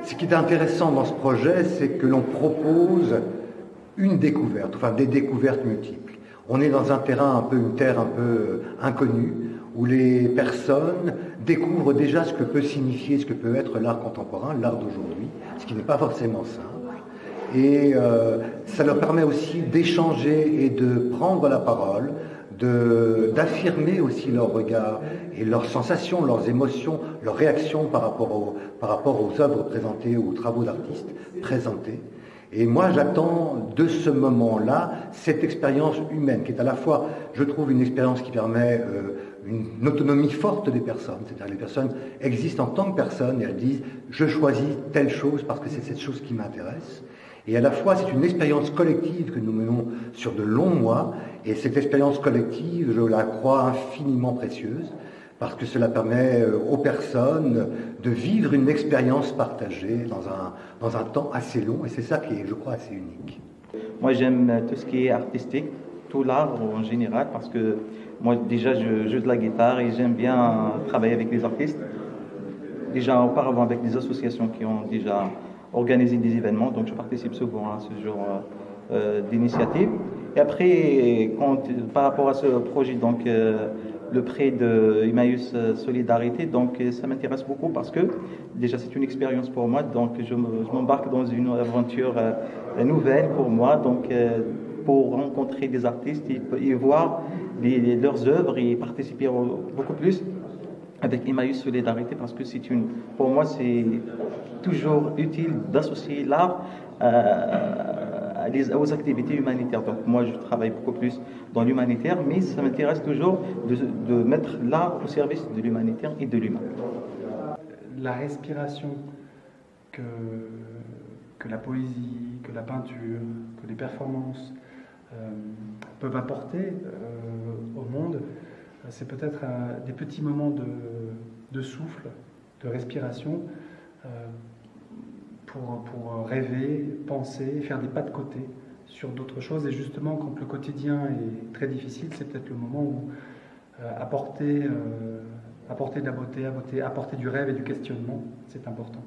Ce qui est intéressant dans ce projet, c'est que l'on propose une découverte, enfin des découvertes multiples. On est dans un terrain une terre un peu inconnue, où les personnes découvrent déjà ce que peut signifier, ce que peut être l'art contemporain, l'art d'aujourd'hui, ce qui n'est pas forcément simple. Et ça leur permet aussi d'échanger et de prendre la parole, d'affirmer aussi leur regard et leurs sensations, leurs émotions, leurs réactions par rapport aux œuvres présentées, aux travaux d'artistes présentés. Et moi, j'attends de ce moment-là cette expérience humaine, qui est à la fois, je trouve, une expérience qui permet une autonomie forte des personnes. C'est-à-dire que les personnes existent en tant que personnes et elles disent « je choisis telle chose parce que c'est cette chose qui m'intéresse ». Et à la fois, c'est une expérience collective que nous menons sur de longs mois. Et cette expérience collective, je la crois infiniment précieuse, parce que cela permet aux personnes de vivre une expérience partagée dans un temps assez long. Et c'est ça qui est, je crois, assez unique. Moi, j'aime tout ce qui est artistique, tout l'art en général, parce que moi, déjà, je joue de la guitare et j'aime bien travailler avec les artistes. Déjà, auparavant, avec des associations qui ont déjà organisé des événements, donc je participe souvent à ce genre d'initiative. Et après, par rapport à ce projet, donc le prêt de Emmaüs Solidarité, donc ça m'intéresse beaucoup parce que déjà c'est une expérience pour moi, donc je m'embarque dans une aventure nouvelle pour moi, donc pour rencontrer des artistes et voir leurs œuvres et participer beaucoup plus avec Emmaüs Solidarité, parce que pour moi c'est toujours utile d'associer l'art aux activités humanitaires. Donc moi je travaille beaucoup plus dans l'humanitaire, mais ça m'intéresse toujours de mettre l'art au service de l'humanitaire et de l'humain. La respiration que la poésie, que la peinture, que les performances peuvent apporter au monde, c'est peut-être des petits moments de souffle, de respiration pour rêver, penser, faire des pas de côté sur d'autres choses. Et justement, quand le quotidien est très difficile, c'est peut-être le moment où apporter de la beauté, apporter du rêve et du questionnement, c'est important.